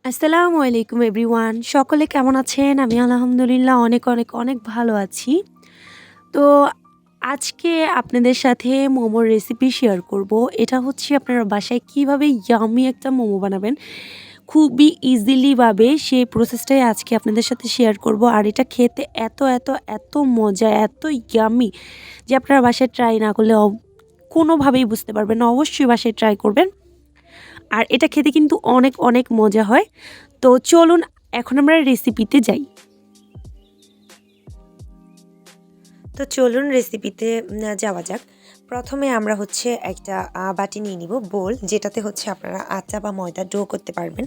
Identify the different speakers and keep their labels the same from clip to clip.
Speaker 1: আসসালামু আলাইকুম এভরিওয়ান। সকলে কেমন আছেন? আমি আলহামদুলিল্লাহ অনেক ভালো আছি। তো আজকে আপনাদের সাথে মোমোর রেসিপি শেয়ার করব। এটা হচ্ছে আপনারা বাসায় কিভাবে ইয়াম্মি একটা মোমো বানাবেন, খুবই ইজিলি ভাবে সেই প্রসেসটাই আজকে আপনাদের সাথে শেয়ার করব। আর এটা খেতে এত মজা, এত ইয়াম্মি যে আপনারা বাসায় ট্রাই না করলে কোনোভাবেই বুঝতে পারবেন না। অবশ্যই বাসায় ট্রাই করবেন। আর এটা খেতে কিন্তু অনেক মজা হয়। তো চলুন এখন আমরা রেসিপিতে যাই। তো চলুন রেসিপিতে যাওয়া যাক। প্রথমে আমরা হচ্ছে একটা বাটি নিয়ে নিব, বোল, যেটাতে হচ্ছে আপনারা আটা বা ময়দা ডো করতে পারবেন।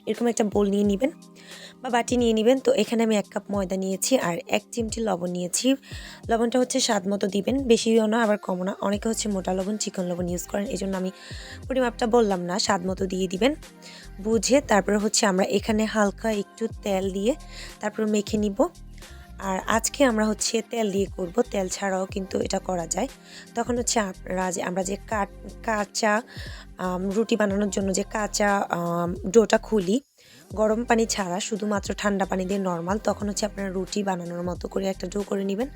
Speaker 1: এরকম একটা বোল নিয়ে নিবেন বা বাটি নিয়ে নিবেন। তো এখানে আমি 1 কাপ ময়দা নিয়েছি আর 1 চিমটি লবণ নিয়েছি। লবণটা হচ্ছে স্বাদ মতো দিবেন, বেশিও না আবার কমও না। অনেকে হচ্ছে মোটা লবণ, চিকন লবণ ইউজ করেন, এই জন্য আমি পরিমাপটা বললাম না, স্বাদ মতো দিয়ে দিবেন বুঝে। তারপরে হচ্ছে আমরা এখানে হালকা একটু তেল দিয়ে তারপর মেখে নিব। আর আজকে আমরা হচ্ছে তেল দিয়ে করব, তেল ছাড়াও কিন্তু এটা করা যায়। তখন হচ্ছে আমরা যে কাঁচা রুটি বানানোর জন্য যে কাঁচা ডোটা খুলি, গরম পানি ছাড়া শুধুমাত্র ঠান্ডা পানি দিয়ে নর্মাল, তখন হচ্ছে আপনারা রুটি বানানোর মতো করে একটা ডো করে নেবেন।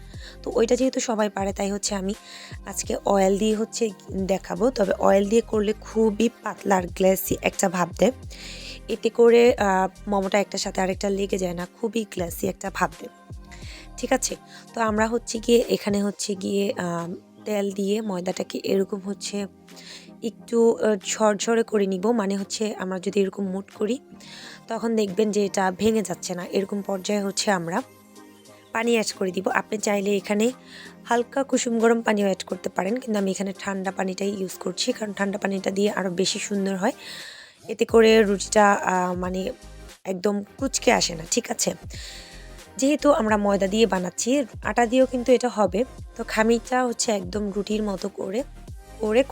Speaker 1: তো ওইটা যেহেতু সবাই পারে, তাই হচ্ছে আমি আজকে অয়েল দিয়ে হচ্ছে দেখাবো। তবে অয়েল দিয়ে করলে খুবই পাতলা আর গ্লেসি একটা ভাব দেয়। এতে করে মোমোটা একটার সাথে আরেকটা লেগে যায় না, খুবই গ্লেসি একটা ভাব দেয়। ঠিক আছে, তো আমরা হচ্ছে গিয়ে এখানে হচ্ছে গিয়ে তেল দিয়ে ময়দাটাকে এরকম হচ্ছে একটু ঝরঝরে করে নিব। মানে হচ্ছে আমরা যদি এরকম মুট করি তখন দেখবেন যে এটা ভেঙে যাচ্ছে না। এরকম পর্যায়ে হচ্ছে আমরা পানি অ্যাড করে দিব। আপনি চাইলে এখানে হালকা কুসুম গরম পানিও অ্যাড করতে পারেন, কিন্তু আমি এখানে ঠান্ডা পানিটাই ইউজ করছি, কারণ ঠান্ডা পানিটা দিয়ে আরও বেশি সুন্দর হয়। এতে করে রুটিটা মানে একদম কুঁচকে আসে না। ঠিক আছে, যেহেতু আমরা ময়দা দিয়ে বানাচ্ছি, আটা দিয়েও কিন্তু এটা হবে। তো খামিরটা হচ্ছে একদম রুটির মতো করে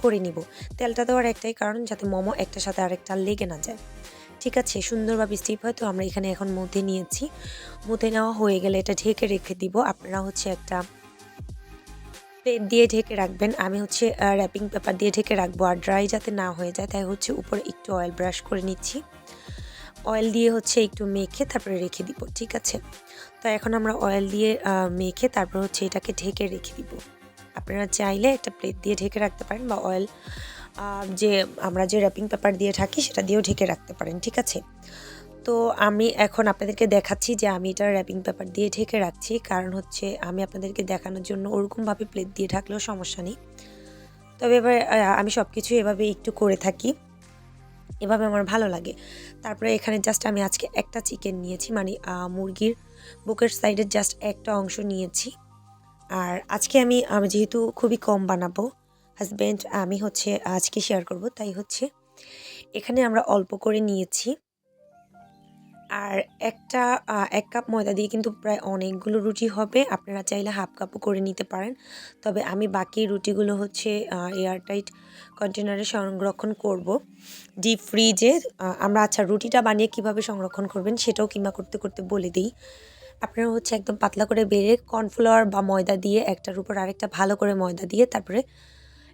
Speaker 1: করে নিব। তেলটা দেওয়ার একটাই কারণ, যাতে মোমো একটার সাথে আরেকটা লেগে না যায়। ঠিক আছে, সুন্দরভাবে স্টিপ হয়। তো আমরা এখানে এখন মধ্যে নিয়েছি। মধ্যে নেওয়া হয়ে গেলে এটা ঢেকে রেখে দিব। আপনারা হচ্ছে একটা প্লেট দিয়ে ঢেকে রাখবেন। আমি হচ্ছে র্যাপিং পেপার দিয়ে ঢেকে রাখবো, আর ড্রাই যাতে না হয়ে যায় তাই হচ্ছে উপরে একটু অয়েল ব্রাশ করে নিচ্ছি। অয়েল দিয়ে হচ্ছে একটু মেখে তারপরে রেখে দিব। ঠিক আছে, তো এখন আমরা অয়েল দিয়ে মেখে তারপর হচ্ছে এটাকে ঢেকে রেখে দিব। আপনারা চাইলে একটা প্লেট দিয়ে ঢেকে রাখতে পারেন, বা অয়েল যে আমরা যে র্যাপিং পেপার দিয়ে ঢাকি সেটা দিয়েও ঢেকে রাখতে পারেন। ঠিক আছে, তো আমি এখন আপনাদেরকে দেখাচ্ছি যে আমি এটা র্যাপিং পেপার দিয়ে ঢেকে রাখছি, কারণ হচ্ছে আমি আপনাদেরকে দেখানোর জন্য ওরকমভাবে প্লেট দিয়ে ঢাকলেও সমস্যা নেই। তবে এবার আমি সব কিছু এভাবে একটু করে থাকি, এভাবে আমার ভালো লাগে। তারপরে এখানে জাস্ট আমি আজকে একটা চিকেন নিয়েছি, মানে মুরগির বুকের সাইডের জাস্ট একটা অংশ নিয়েছি। আর আজকে আমি যেহেতু খুবই কম বানাবো, হাজব্যান্ড আমি হচ্ছে আজকে শেয়ার করব, তাই হচ্ছে এখানে আমরা অল্প করে নিয়েছি। আর 1 কাপ ময়দা দিয়ে কিন্তু প্রায় অনেকগুলো রুটি হবে। আপনারা চাইলে হাফ কাপও করে নিতে পারেন। তবে আমি বাকি রুটিগুলো হচ্ছে এয়ারটাইট কন্টেনারে সংরক্ষণ করব, ডিপ ফ্রিজে। আমরা আচ্ছা, রুটিটা বানিয়ে কিভাবে সংরক্ষণ করবেন সেটাও কিমা করতে বলে দিই। আপনারা হচ্ছে একদম পাতলা করে বেলে কর্নফ্লাওয়ার বা ময়দা দিয়ে একটার উপর আরেকটা ভালো করে ময়দা দিয়ে তারপরে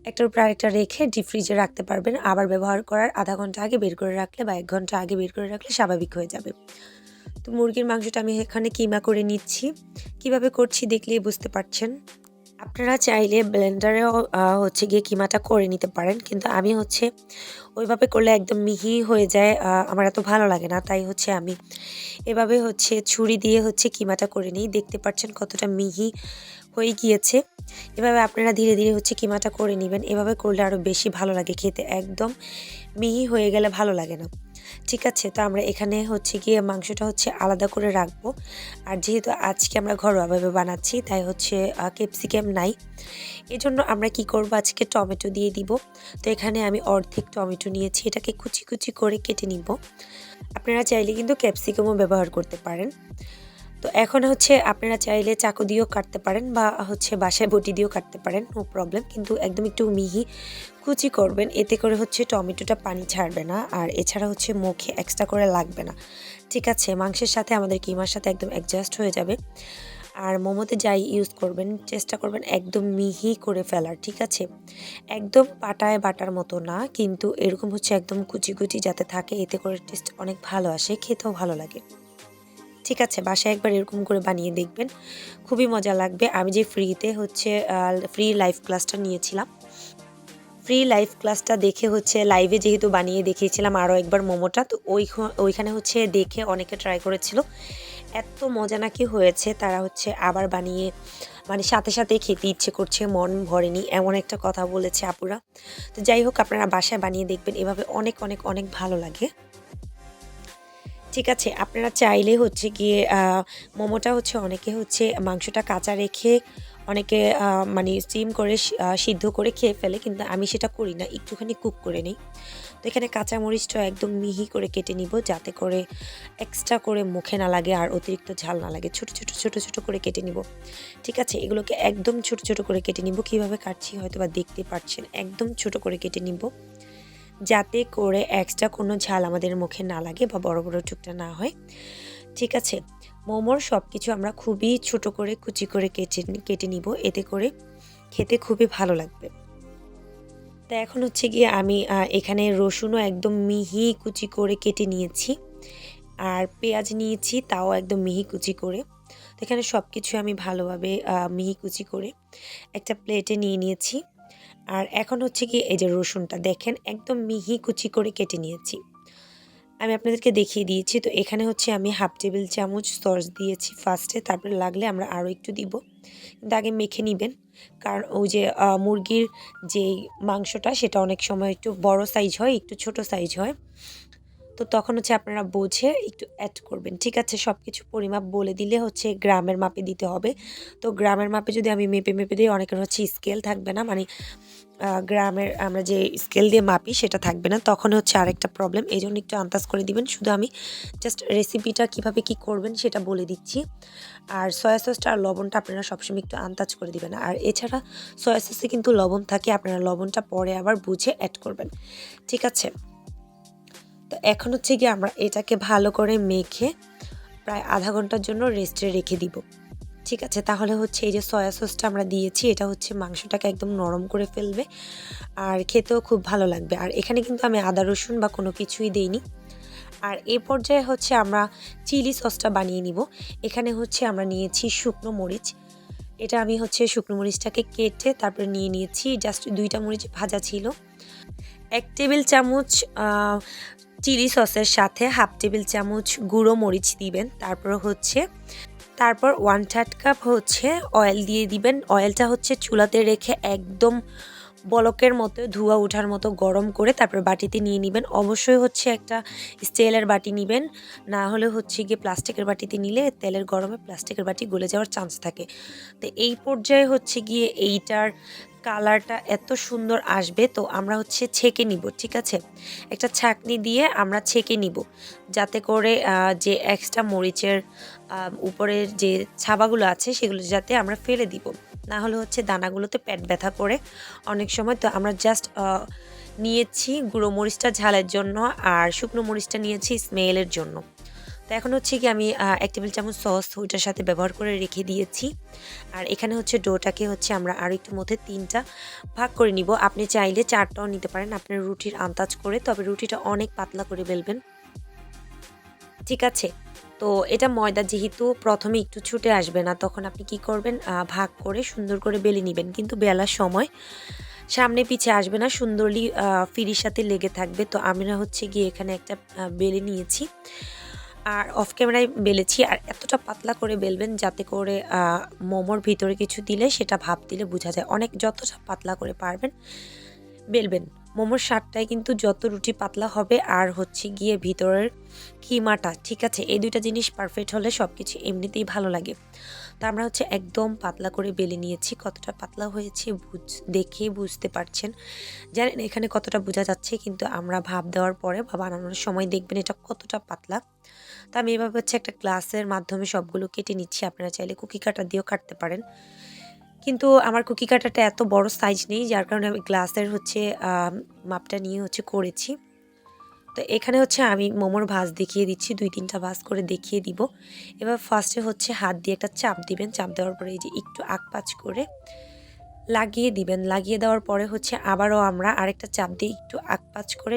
Speaker 1: একটার উপর আরেকটা রেখে ডিপ ফ্রিজে রাখতে পারবেন। আবার ব্যবহার করার আধা ঘন্টা আগে বের করে রাখলে বা 1 ঘন্টা আগে বের করে রাখলে স্বাভাবিক হয়ে যাবে। তো মুরগির মাংসটা আমি এখানে কিমা করে নিচ্ছি। কিভাবে করছি দেখলেই বুঝতে পারছেন। আপনারা চাইলে ব্লেন্ডারেও হচ্ছে গিয়ে কিমাটা করে নিতে পারেন, কিন্তু আমি হচ্ছে ওইভাবে করলে একদম মিহি হয়ে যায়, আমার এত ভালো লাগে না। তাই হচ্ছে আমি এভাবে হচ্ছে ছুরি দিয়ে হচ্ছে কিমাটা করে নিই। দেখতে পাচ্ছেন কতটা মিহি হয়ে গিয়েছে। এভাবে আপনারা ধীরে ধীরে হচ্ছে কিমাটা করে নেবেন। এভাবে করলে আরও বেশি ভালো লাগে খেতে, একদম মিহি হয়ে গেলে ভালো লাগে না। ঠিক আছে, তো আমরা এখানে হচ্ছে গিয়ে মাংসটা হচ্ছে আলাদা করে রাখবো। আর যেহেতু আজকে আমরা ঘরোয়াভাবে বানাচ্ছি, তাই হচ্ছে ক্যাপসিকাম নাই। এজন্য আমরা কি করব, আজকে টমেটো দিয়ে দিব। তো এখানে আমি অর্ধেক টমেটো নিয়েছি, এটাকে কুচি করে কেটে নিব। আপনারা চাইলে কিন্তু ক্যাপসিকামও ব্যবহার করতে পারেন। তো এখন হচ্ছে আপনারা চাইলে চাকু দিয়েও কাটতে পারেন, বা হচ্ছে বাসায় বটি দিয়েও কাটতে পারেন, নো প্রবলেম। কিন্তু একদম একটু মিহি কুচি করবেন, এতে করে হচ্ছে টমেটোটা পানি ছাড়বে না, আর এছাড়া হচ্ছে মুখে এক্সট্রা করে লাগবে না। ঠিক আছে, মাংসের সাথে আমাদের কিমার সাথে একদম অ্যাডজাস্ট হয়ে যাবে। আর মোমোতে যাই ইউজ করবেন চেষ্টা করবেন একদম মিহি করে ফেলার, ঠিক আছে? একদম পাটায় বাটার মতো না, কিন্তু এরকম হচ্ছে একদম কুচি কুচি যাতে থাকে, এতে করে টেস্ট অনেক ভালো আসে, খেতেও ভালো লাগে। ঠিক আছে, বাসায় একবার এরকম করে বানিয়ে দেখবেন, খুবই মজা লাগবে। আমি যে ফ্রিতে হচ্ছে ফ্রি লাইভ ক্লাসটা নিয়েছিলাম, ফ্রি লাইভ ক্লাসটা দেখে হচ্ছে লাইভে যেহেতু বানিয়ে দেখিয়েছিলাম আরও একবার মোমোটা, তো ওইখানে হচ্ছে দেখে অনেকে ট্রাই করেছিল, এত মজা নাকি হয়েছে, তারা হচ্ছে আবার বানিয়ে মানে সাথে সাথে খেতে ইচ্ছে করছে, মন ভরেনি এমন একটা কথা বলেছে আপুরা। তো যাই হোক, আপনারা বাসায় বানিয়ে দেখবেন, এভাবে অনেক অনেক অনেক ভালো লাগে। ঠিক আছে, আপনারা চাইলে হচ্ছে গিয়ে মোমোটা হচ্ছে অনেকে হচ্ছে মাংসটা কাঁচা রেখে অনেকে মানে স্টিম করে সিদ্ধ করে খেয়ে ফেলে, কিন্তু আমি সেটা করি না, একটুখানি কুক করে নিই। তো এখানে কাঁচামরিচটা একদম মিহি করে কেটে নিব, যাতে করে এক্সট্রা করে মুখে না লাগে আর অতিরিক্ত ঝাল না লাগে। ছোট ছোট ছোট ছোট করে কেটে নিব। ঠিক আছে, এগুলোকে একদম ছোট ছোট করে কেটে নিব। কিভাবে কাটছি হয়তো বা দেখতে পাচ্ছেন, একদম ছোট করে কেটে নিব, যাতে করে এক্সট্রা কোনো ঝাল আমাদের মুখে না লাগে বা বড় বড় টুকরা না হয়। ঠিক আছে, মোমোর সব কিছু আমরা খুবই ছোট করে কুচি করে কেটে নিব, এতে করে খেতে খুবই ভালো লাগবে। তো এখন হচ্ছে গিয়ে আমি এখানে রসুনও একদম মিহি কুচি করে কেটে নিয়েছি, আর পেঁয়াজ নিয়েছি তাও একদম মিহি কুচি করে। তো এখানে সব কিছু আমি ভালোভাবে মিহি কুচি করে একটা প্লেটে নিয়ে নিয়েছি। আর এখন হচ্ছে কি, এই যে রসুনটা দেখেন একদম মিহি কুচি করে কেটে নিয়েছি, আমি আপনাদেরকে দেখিয়ে দিয়েছি। তো এখানে হচ্ছে আমি হাফ টেবিল চামচ সস দিয়েছি ফার্স্টে, তারপরে লাগলে আমরা আরও একটু দিব, কিন্তু আগে মেখে নেবেন। কারণ ওই যে মুরগির যে মাংসটা সেটা অনেক সময় একটু বড় সাইজ হয়, একটু ছোট সাইজ হয়, তো তখন হচ্ছে আপনারা বুঝে একটু অ্যাড করবেন। ঠিক আছে, সব কিছু পরিমাপ বলে দিলে হচ্ছে গ্রামের মাপে দিতে হবে। তো গ্রামের মাপে যদি আমি মেপে মেপে দিই, অনেকের হচ্ছে স্কেল থাকবে না, মানে গ্রামের আমরা যে স্কেল দিয়ে মাপি সেটা থাকবে না, তখন হচ্ছে আরেকটা প্রবলেম। এই জন্য একটু আন্দাজ করে দিবেন। শুধু আমি জাস্ট রেসিপিটা কিভাবে কি করবেন সেটা বলে দিচ্ছি। আর সয়া সসটা আর লবণটা আপনারা সবসময় একটু আন্দাজ করে দিবেন। আর এছাড়া সয়া সসে কিন্তু লবণ থাকে, আপনারা লবণটা পরে আবার বুঝে অ্যাড করবেন। ঠিক আছে, তো এখন হচ্ছে গিয়ে আমরা এটাকে ভালো করে মেখে প্রায় আধা ঘন্টার জন্য রেস্টে রেখে দিব। ঠিক আছে, তাহলে হচ্ছে এই যে সয়া সসটা আমরা দিয়েছি, এটা হচ্ছে মাংসটাকে একদম নরম করে ফেলবে আর খেতেও খুব ভালো লাগবে। আর এখানে কিন্তু আমি আদা রসুন বা কোনো কিছুই দেইনি। আর এই পর্যায়ে হচ্ছে আমরা চিলি সসটা বানিয়ে নিব। এখানে হচ্ছে আমরা নিয়েছি শুকনো মরিচ, এটা আমি হচ্ছে শুকনো মরিচটাকে কেটে তারপরে নিয়ে নিয়েছি, জাস্ট 2টা মরিচ ভাজা ছিল। 1 টেবিল চামচ চিলি সসের সাথে হাফ টেবিল চামচ গুঁড়ো মরিচ দিবেন, তারপর 1/3 কাপ হচ্ছে অয়েল দিয়ে দিবেন। অয়েলটা হচ্ছে চুলাতে রেখে একদম বলকের মতো ধোঁয়া ওঠার মতো গরম করে তারপর বাটিতে নিয়ে নেবেন। অবশ্যই হচ্ছে একটা স্টিলের বাটি নেবেন, না হলে হচ্ছে গিয়ে প্লাস্টিকের বাটিতে নিলে তেলের গরমে প্লাস্টিকের বাটি গলে যাওয়ার চান্স থাকে। তো এই পর্যায়ে হচ্ছে গিয়ে এইটার কালারটা এত সুন্দর আসবে, তো আমরা হচ্ছে ছেঁকে নিব। ঠিক আছে, একটা ছাঁকনি দিয়ে আমরা ছেঁকে নিব, যাতে করে যে এক্সট্রা মরিচের উপরের যে ছাবাগুলো আছে সেগুলো যাতে আমরা ফেলে দিব, না হলে হচ্ছে দানাগুলোতে পেট ব্যথা করে অনেক সময়। তো আমরা জাস্ট নিয়েছি গুঁড়ো মরিচটা ঝালের জন্য, আর শুকনো মরিচটা নিয়েছি স্মেলের জন্য। তো এখন হচ্ছে কি আমি 1 টেবিল চামচ সস ওইটার সাথে ব্যবহার করে রেখে দিয়েছি। আর এখানে হচ্ছে ডোটাকে হচ্ছে আমরা আরও একটু মধ্যে 3টা ভাগ করে নিব। আপনি চাইলে 4টাও নিতে পারেন আপনার রুটির আন্দাজ করে, তবে রুটিটা অনেক পাতলা করে বেলবেন। ঠিক আছে, তো এটা ময়দা যেহেতু প্রথমে একটু ছুটে আসবে না, তখন আপনি কি করবেন, ভাগ করে সুন্দর করে বেলে নেবেন, কিন্তু বেলার সময় সামনে পিছে আসবে না, সুন্দরলি ফিরির সাথে লেগে থাকবে। তো আমরা হচ্ছে গিয়ে এখানে একটা বেলে নিয়েছি, আর অফ ক্যামেরায় বেলেছি। আর এতটা পাতলা করে বেলবেন যাতে করে মোমোর ভিতরে কিছু দিলে সেটা ভাপ দিলে বোঝা যায়, অনেক যতটা পাতলা করে পারবেন বেলবেন। মোমোর স্বাদটাই কিন্তু যত রুটি পাতলা হবে আর হচ্ছে গিয়ে ভিতরের কিমাটা, ঠিক আছে, এই 2টা জিনিস পারফেক্ট হলে সব কিছু এমনিতেই ভালো লাগে। তো আমরা হচ্ছে একদম পাতলা করে বেলে নিয়েছি, কতটা পাতলা হয়েছে দেখেই বুঝতে পারছেন। জানেন এখানে কতটা বোঝা যাচ্ছে, কিন্তু আমরা ভাপ দেওয়ার পরে বা বানানোর সময় দেখবেন এটা কতটা পাতলা। তো আমি এভাবে হচ্ছে একটা গ্লাসের মাধ্যমে সবগুলো কেটে নিচ্ছি, আপনারা চাইলে কুকি কাটার দিয়েও কাটতে পারেন, কিন্তু আমার কুকি কাটারটা এত বড় সাইজ নেই, যার কারণে আমি গ্লাসের হচ্ছে মাপটা নিয়ে হচ্ছে করেছি। তো এখানে হচ্ছে আমি মোমোর ভাঁজ দেখিয়ে দিচ্ছি, 2-3টা ভাঁজ করে দেখিয়ে দিব। এবার ফার্স্টে হচ্ছে হাত দিয়ে একটা চাপ দিবেন, চাপ দেওয়ার পরে এই যে একটু আঁকপাঁচ করে লাগিয়ে দিবেন। লাগিয়ে দেওয়ার পরে হচ্ছে আবারও আমরা আরেকটা চাপ দিয়ে একটু আঁকপাঁচ করে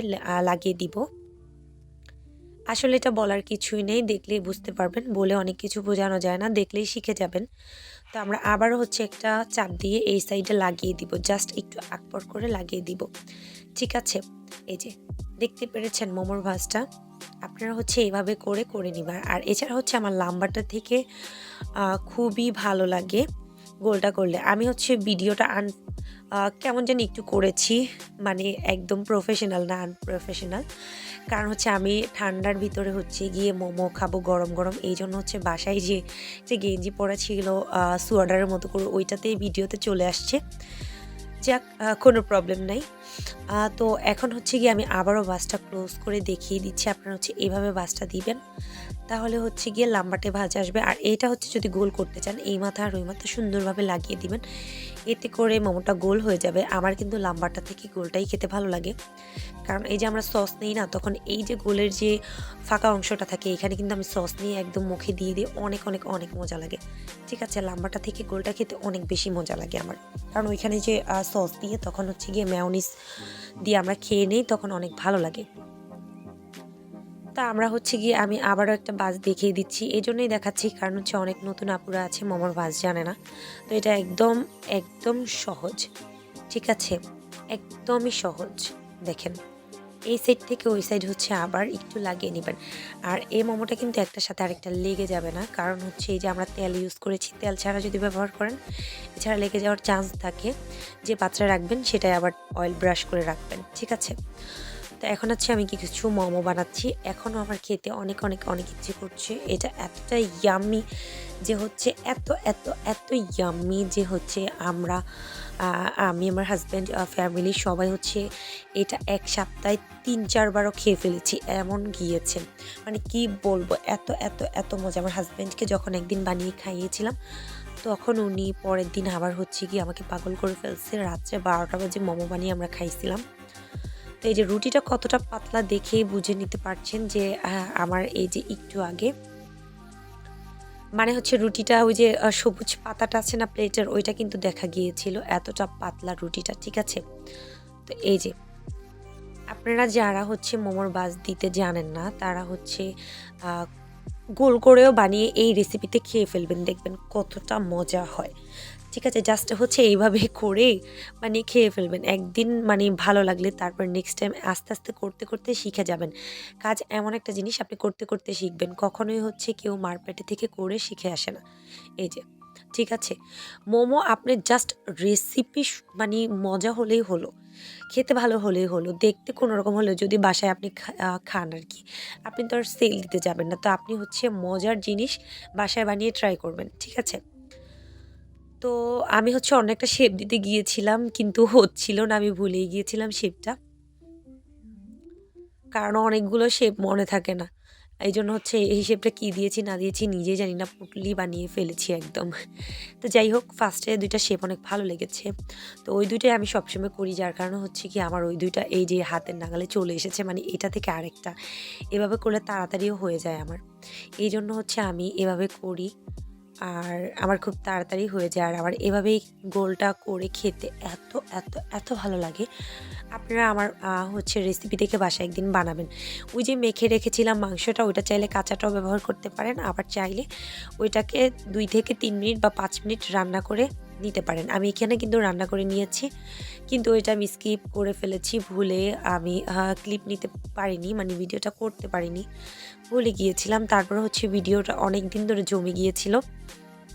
Speaker 1: লাগিয়ে দিব। আসলে এটা বলার কিছুই নেই, দেখলেই বুঝতে পারবেন, বলে অনেক কিছু বোঝানো যায় না, দেখলেই শিখে যাবেন। তো আমরা আবারও হচ্ছে একটা চাপ দিয়ে এই সাইডে লাগিয়ে দিব, জাস্ট একটু আকপর করে লাগিয়ে দিব। ঠিক আছে, এই যে দেখতে পেরেছেন মোমোর ভাঁজটা, আপনারা হচ্ছে এইভাবে করে করে নিবার। আর এছাড়া হচ্ছে আমার লাম্বারটা থেকে খুবই ভালো লাগে গোলটা করলে। আমি হচ্ছে ভিডিওটা কেমন জানি একটু করেছি, মানে একদম প্রফেশনাল না, আনপ্রফেশনাল। কারণ হচ্ছে আমি ঠান্ডার ভিতরে হচ্ছে গিয়ে মোমো খাবো গরম গরম, এই জন্য হচ্ছে বাসায় যে গেঞ্জি পরা ছিল সোয়াটারের মতো করে, ওইটাতেই ভিডিওতে চলে আসছে। যাক, কোনো প্রবলেম নাই। তো এখন হচ্ছে গিয়ে আমি আবারও বাসটা ক্লোজ করে দেখিয়ে দিচ্ছি। আপনারা হচ্ছে এভাবে বাসটা দিবেন, তাহলে হচ্ছে গিয়ে লাম্বাটে ভাঁজ আসবে। আর এটা হচ্ছে যদি গোল করতে চান, এই মাথা আর ওই মাথা সুন্দরভাবে লাগিয়ে দিবেন, এতে করে মোমোটা গোল হয়ে যাবে। আমার কিন্তু লাম্বাটা থেকে গোলটাই খেতে ভালো লাগে, কারণ এই যে আমরা সস নিই না, তখন এই যে গোলের যে ফাঁকা অংশটা থাকে, এখানে কিন্তু আমি সস নিয়ে একদম মুখে দিয়ে দিই, অনেক অনেক অনেক মজা লাগে। ঠিক আছে, লাম্বাটা থেকে গোলটা খেতে অনেক বেশি মজা লাগে আমার, কারণ ওইখানে যে সস দিয়ে তখন হচ্ছে গিয়ে মেয়োনিজ দিয়ে আমরা খেয়ে নিই, তখন অনেক ভালো লাগে। তা আমরা হচ্ছে গিয়ে আমি আবারও একটা ভাঁজ দেখিয়ে দিচ্ছি, এই জন্যই দেখাচ্ছি কারণ হচ্ছে অনেক নতুন আপুরা আছে মোমোর ভাঁজ জানে না। তো এটা একদম একদম সহজ, ঠিক আছে, একদমই সহজ। দেখেন, এই সাইড থেকে ওই সাইড হচ্ছে আবার একটু লাগিয়ে নেবেন। আর এই মোমোটা কিন্তু একটার সাথে আরেকটা লেগে যাবে না, কারণ হচ্ছে এই যে আমরা তেল ইউজ করেছি, তেল ছাড়া যদি ব্যবহার করেন এছাড়া লেগে যাওয়ার চান্স থাকে। যে পাত্রে রাখবেন সেটাই আবার অয়েল ব্রাশ করে রাখবেন, ঠিক আছে। তো এখন হচ্ছে আমি কিছু মোমো বানাচ্ছি, এখনও আমার খেতে অনেক অনেক অনেক ইচ্ছে করছে। এটা এতটা ইয়াম্মি যে হচ্ছে এত এত এত ইয়াম্মি যে হচ্ছে আমি আমার হাজব্যান্ড ফ্যামিলি সবাই হচ্ছে এটা এক সপ্তাহে 3-4বারও খেয়ে ফেলেছি, এমন গিয়েছে। মানে কি বলবো, এত এত এত মজা। আমার হাজব্যান্ডকে যখন একদিন বানিয়ে খাইয়েছিলাম, তখন উনি পরের দিন আবার হচ্ছে কি আমাকে পাগল করে ফেলছে, রাত্রে 12টা বাজে মোমো বানিয়ে আমরা খাইছিলাম। তো এই যে রুটিটা কতটা পাতলা দেখেই বুঝে নিতে পারছেন যে আমার এই যে একটু আগে মানে হচ্ছে রুটিটা ওই যে সবুজ পাতাটা আছে না প্লেটের, ওইটা কিন্তু দেখা গিয়েছিল, এতটা পাতলা রুটিটা, ঠিক আছে। তো এই যে আপনারা যারা হচ্ছে মোমোর ভাঁজ দিতে জানেন না, তারা হচ্ছে গোল করেও বানিয়ে এই রেসিপিতে খেয়ে ফেলবেন, দেখবেন কতটা মজা হয়। ঠিক আছে, জাস্ট হচ্ছে এইভাবে করে মানে খেয়ে ফেলবেন একদিন, মানে ভালো লাগলে তারপর নেক্সট টাইম আস্তে আস্তে করতে করতে শিখে যাবেন। কাজ এমন একটা জিনিস, আপনি করতে করতে শিখবেন, কখনোই হচ্ছে কেউ মার পেটে থেকে করে শিখে আসে না। এই যে, ঠিক আছে, মোমো আপনি জাস্ট রেসিপি মানে মজা হলেই হলো, খেতে ভালো হলেই হলো, দেখতে কোনো রকম হলেও, যদি বাসায় আপনি খান আর কি, আপনি তো আর সেল দিতে যাবেন না, তো আপনি হচ্ছে মজার জিনিস বাসায় বানিয়ে ট্রাই করবেন, ঠিক আছে। তো আমি হচ্ছে অন্য একটা শেপ দিতে গিয়েছিলাম, কিন্তু হচ্ছিল না, আমি ভুলেই গিয়েছিলাম শেপটা, কারণ অনেকগুলো শেপ মনে থাকে না। এই জন্য হচ্ছে এই শেপটা কী দিয়েছি না দিয়েছি নিজেই জানি না, পুটলি বানিয়ে ফেলেছি একদম। তো যাই হোক, ফার্স্টে 2টা শেপ অনেক ভালো লেগেছে, তো ওই 2টাই আমি সবসময় করি, যার কারণে হচ্ছে কি আমার ওই 2টা এই যে হাতের নাগালে চলে এসেছে, মানে এটা থেকে আরেকটা, এভাবে করলে তাড়াতাড়িও হয়ে যায় আমার, এই জন্য হচ্ছে আমি এভাবে করি, আর আমার খুব তাড়াতাড়ি হয়ে যায়। আর আমার এভাবেই গোলটা করে খেতে এত এত এত ভালো লাগে। আপনারা আমার হচ্ছে রেসিপি দেখে বাসায় একদিন বানাবেন। ওই যে মেখে রেখেছিলাম মাংসটা, ওইটা চাইলে কাঁচাটাও ব্যবহার করতে পারেন, আবার চাইলে ওইটাকে 2 থেকে 3 মিনিট বা 5 মিনিট রান্না করে নিতে পারেন। আমি এখানে কিন্তু রান্না করে নিয়েছি, কিন্তু ওইটা আমি স্কিপ করে ফেলেছি ভুলে, আমি ক্লিপ নিতে পারিনি, মানে ভিডিওটা করতে পারিনি, ভুলে গিয়েছিলাম। তারপরে হচ্ছে ভিডিওটা অনেক দিন ধরে জমে গিয়েছিল,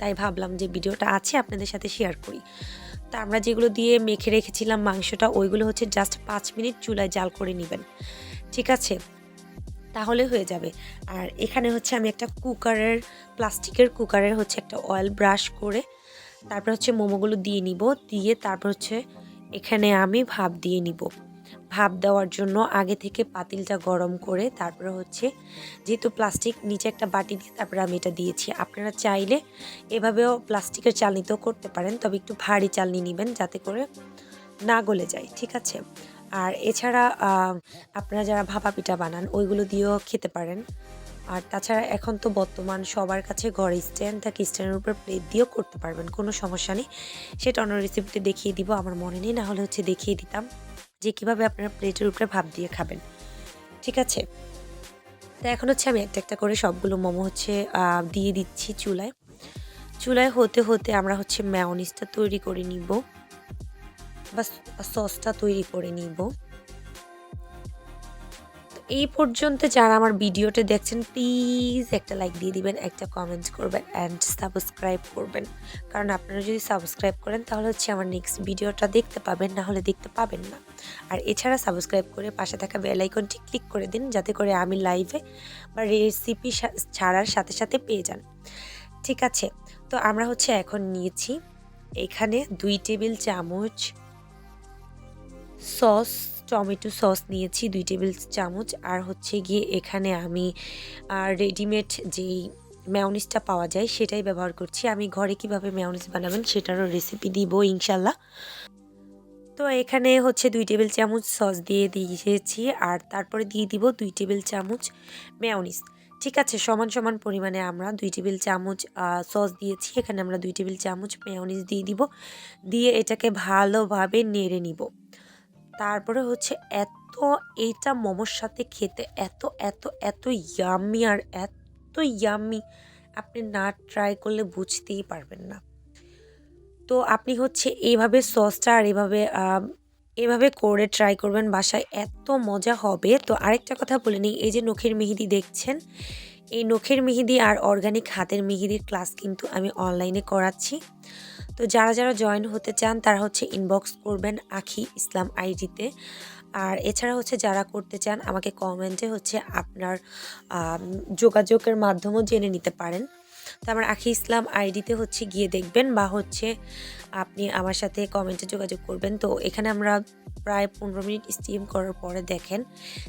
Speaker 1: তাই ভাবলাম যে ভিডিওটা আছে আপনাদের সাথে শেয়ার করি। তা আমরা যেগুলো দিয়ে মেখে রেখেছিলাম মাংসটা, ওইগুলো হচ্ছে জাস্ট 5 মিনিট চুলায় জাল করে নেবেন, ঠিক আছে, তাহলে হয়ে যাবে। আর এখানে হচ্ছে আমি একটা প্লাস্টিকের কুকারের হচ্ছে একটা অয়েল ব্রাশ করে তারপর হচ্ছে মোমোগুলো দিয়ে নিব, দিয়ে তারপর হচ্ছে এখানে আমি ভাপ দিয়ে নিব। ভাপ দেওয়ার জন্য আগে থেকে পাতিলটা গরম করে তারপরে হচ্ছে, যেহেতু প্লাস্টিক, নিচে একটা বাটি দিয়ে তারপরে আমি এটা দিয়েছি। আপনারা চাইলে এভাবেও প্লাস্টিকের চালনিতেও করতে পারেন, তবে একটু ভারী চালনি নেবেন যাতে করে না গলে যায়, ঠিক আছে। আর এছাড়া আপনারা যারা ভাপা পিঠা বানান ওইগুলো দিয়েও খেতে পারেন। আর তাছাড়া এখন তো বর্তমান সবার কাছে ঘরে স্ট্যান্ড থাকে, স্ট্যান্ডের উপর প্লেট দিয়েও করতে পারবেন, কোনো সমস্যা নেই। সেটা অন্য রেসিপিতে দেখিয়ে দিব, আমার মনে নেই, না হলে হচ্ছে দেখিয়ে দিতাম যে কীভাবে আপনারা প্লেটের উপরে ভাপ দিয়ে খাবেন। ঠিক আছে, তো এখন হচ্ছে আমি একটা একটা করে সবগুলো মোমো হচ্ছে দিয়ে দিচ্ছি চুলায়। চুলায় হতে হতে আমরা হচ্ছে মেয়োনিজটা তৈরি করে নিব বা সসটা তৈরি করে নিব। এই পর্যন্ত যারা আমার ভিডিওটা দেখছেন প্লিজ একটা লাইক দিয়ে দিবেন, একটা কমেন্ট করবেন অ্যান্ড সাবস্ক্রাইব করবেন। কারণ আপনারা যদি সাবস্ক্রাইব করেন তাহলে হচ্ছে আমার নেক্সট ভিডিওটা দেখতে পাবেন, না হলে দেখতে পাবেন না। আর এছাড়া সাবস্ক্রাইব করে পাশে থাকা বেল আইকনটি ক্লিক করে দিন, যাতে করে আমি লাইভে বা রেসিপি ছাড়ার সাথে সাথে পেয়ে যান। ঠিক আছে, তো আমরা হচ্ছে এখন নিয়েছি এখানে 2 টেবিল চামচ সস, টমেটো সস নিয়েছি 2 টেবিল চামচ। আর হচ্ছে গিয়ে এখানে আমি রেডিমেড যেই মেয়োনিজটা পাওয়া যায় সেটাই ব্যবহার করছি। আমি ঘরে কিভাবে মেয়োনিজ বানাবেন সেটারও রেসিপি দিব ইনশাল্লাহ। তো এখানে হচ্ছে 2 টেবিল চামচ সস দিয়ে দিয়েছি, আর তারপরে দিয়ে দিব 2 টেবিল চামচ মেয়োনিজ। ঠিক আছে, সমান সমান পরিমাণে আমরা 2 টেবিল চামচ সস দিয়েছি, এখানে আমরা 2 টেবিল চামচ মেয়োনিজ দিয়ে দিব। দিয়ে এটাকে ভালোভাবে নেড়ে নিব। তারপরে হচ্ছে এইটা মোমোর সাথে খেতে এত এত এত ইয়াম্মি, আর এত ইয়াম্মি, আপনি না ট্রাই করলে বুঝতেই পারবেন না। তো আপনি হচ্ছে এইভাবে সসটা আর এভাবে করে ট্রাই করবেন বাসায়, এত মজা হবে। তো আরেকটা কথা বলে নিই, এই যে নখের মেহেদি দেখছেন, এই নখের মেহেদি আর অর্গানিক হাতের মেহেদির ক্লাস কিন্তু আমি অনলাইনে করাচ্ছি। তো যারা যারা জয়েন হতে চান তারা হচ্ছে ইনবক্স করবেন আখি ইসলাম আইডিতে। আর এছাড়া হচ্ছে যারা করতে চান আমাকে কমেন্টে হচ্ছে আপনার যোগাযোগের মাধ্যমেও জেনে নিতে পারেন। তো আমার আখি ইসলাম আইডিতে হচ্ছে গিয়ে দেখবেন, বা হচ্ছে আপনি আমার সাথে কমেন্টে যোগাযোগ করবেন। তো এখানে আমরা প্রায় 15 মিনিট স্টিম করার পরে দেখেন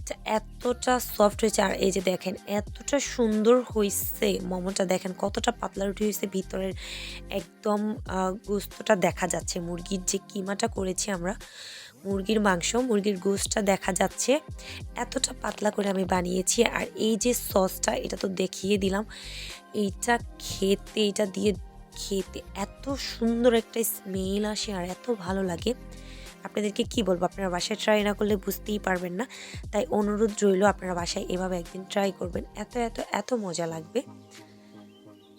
Speaker 1: যে এতটা সফট হয়েছে, আর এই যে দেখেন এতটা সুন্দর হয়েছে মোমোটা, দেখেন কতটা পাতলা রুটি হয়েছে, ভিতরের একদম গোস্তটা দেখা যাচ্ছে, মুরগির যে কিমাটা করেছি আমরা, মুরগির মাংস, মুরগির গোশতটা দেখা যাচ্ছে, এতটা পাতলা করে আমি বানিয়েছি। আর এই যে সসটা, এটা তো দেখিয়ে দিলাম, এটা দিয়ে খেতে এত সুন্দর একটা স্মেল আসে আর এত ভালো লাগে, আপনাদেরকে কি বলবো, আপনারা বাসায় ট্রাই না করলে বুঝতেই পারবেন না। তাই অনুরোধ রইল, আপনারা বাসায় এভাবে একদিন ট্রাই করবেন, এত এত এত মজা লাগবে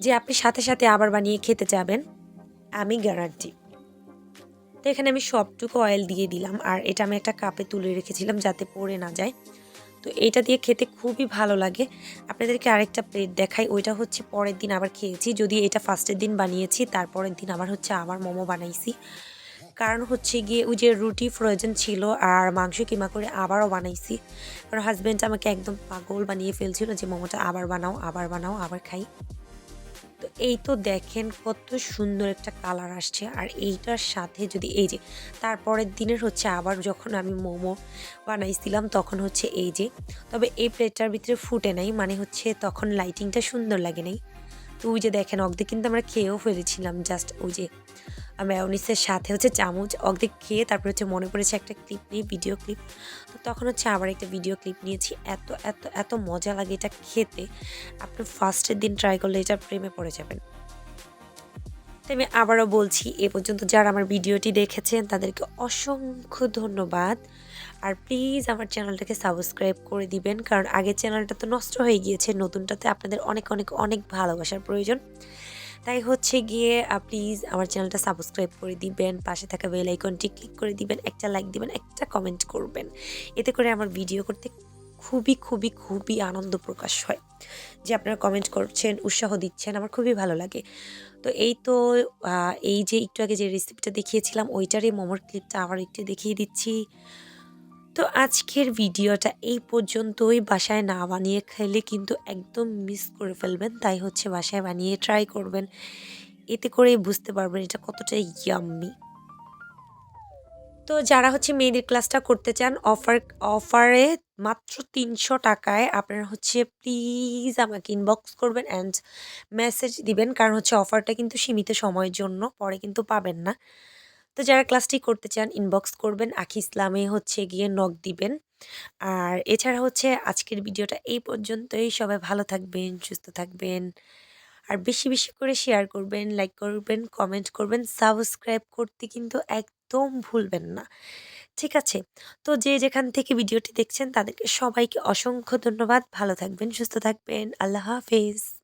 Speaker 1: যে আপনি সাথে সাথে আবার বানিয়ে খেতে যাবেন, আমি গ্যারান্টি। তো এখানে আমি সবটুকু অয়েল দিয়ে দিলাম, আর এটা আমি একটা কাপে তুলে রেখেছিলাম যাতে পড়ে না যায়। তো এইটা দিয়ে খেতে খুবই ভালো লাগে। আপনাদেরকে আরেকটা প্লেট দেখাই, ওইটা হচ্ছে পরের দিন আবার খেয়েছি, যদি এটা ফার্স্টের দিন বানিয়েছি, তারপরের দিন আবার মোমো বানাইছি। কারণ হচ্ছে গিয়ে ওই যে রুটি ফ্রোজেন ছিল আর মাংস কিমা করে আবারও বানাইছি, কারণ হাজব্যান্ড আমাকে একদম পাগল বানিয়ে ফেলছিল যে মোমোটা আবার বানাও আবার বানাও আবার খাই। তো এই তো দেখেন কত সুন্দর একটা কালার আসছে, আর এইটার সাথে যদি এই যে তারপরের দিনের হচ্ছে আবার যখন আমি মোমো বানাইছিলাম তখন হচ্ছে এই যে, তবে এই প্লেটটার ভিতরে ফুটে নাই, মানে হচ্ছে তখন লাইটিংটা সুন্দর লাগে নাই। তো ওই যে দেখেন অর্ধেক কিন্তু আমরা খেয়েও ফেলেছিলাম, জাস্ট ওই যে মেয়োনিজের সাথে হচ্ছে চামচ অর্ধেক খেয়ে তারপর হচ্ছে মনে পড়েছে একটা ক্লিপ নিয়ে, ভিডিও ক্লিপ। তো তখন হচ্ছে আবার একটা ভিডিও ক্লিপ নিয়েছি, এত এত এত মজা লাগে এটা খেতে, আপনি ফার্স্টের দিন ট্রাই করলে এটা প্রেমে পড়ে যাবেন। তো আমি আবারও বলছি, এ পর্যন্ত যারা আমার ভিডিওটি দেখেছেন তাদেরকে অসংখ্য ধন্যবাদ। আর প্লিজ আমার চ্যানেলটাকে সাবস্ক্রাইব করে দিবেন, কারণ আগের চ্যানেলটা তো নষ্ট হয়ে গিয়েছে, নতুনটাতে আপনাদের অনেক অনেক অনেক ভালোবাসার প্রয়োজন। তাই হচ্ছে গিয়ে প্লিজ আমার চ্যানেলটা সাবস্ক্রাইব করে দিবেন, পাশে থাকা বেল আইকনটি ক্লিক করে দিবেন, একটা লাইক দিবেন, একটা কমেন্ট করবেন। এতে করে আমার ভিডিও করতে খুবই খুবই খুবই আনন্দ প্রকাশ হয়, যে আপনারা কমেন্ট করছেন, উৎসাহ দিচ্ছেন, আমার খুবই ভালো লাগে। তো এই তো এই যে একটু আগে যে রেসিপিটা দেখিয়েছিলাম ওইটারই মোমোর ক্লিপটা আবার একটু দেখিয়ে দিচ্ছি। তো আজকের ভিডিওটা এই পর্যন্তই। বাসায় না বানিয়ে খেলে কিন্তু একদম মিস করে ফেলবেন, তাই হচ্ছে বাসায় বানিয়ে ট্রাই করবেন, এতে করেই বুঝতে পারবেন এটা কতটা ইয়াম্মি। তো যারা হচ্ছে মেহেদির ক্লাসটা করতে চান অফারে মাত্র ৩০০ টাকায়, আপনারা হচ্ছে প্লিজ আমাকে ইনবক্স করবেন অ্যান্ড মেসেজ দিবেন, কারণ হচ্ছে অফারটা কিন্তু সীমিত সময়ের জন্য, পরে কিন্তু পাবেন না। তো যারা ক্লাসটি করতে চান ইনবক্স করবেন, আখি ইসলামে হচ্ছে গিয়ে নক দিবেন। আর এছাড়া হচ্ছে আজকের ভিডিওটা এই পর্যন্তই। সবাই ভালো থাকবেন, সুস্থ থাকবেন। আর বেশি, বেশি করে শেয়ার করবেন, লাইক করবেন, কমেন্ট করবেন, সাবস্ক্রাইব করতে কিন্তু একদম ভুলবেন না। ঠিক আছে? তো যে যেখান থেকে ভিডিওটি দেখছেন তাদেরকে সবাইকে অসংখ্য ধন্যবাদ। ভালো থাকবেন, সুস্থ থাকবেন। আল্লাহ হাফেজ।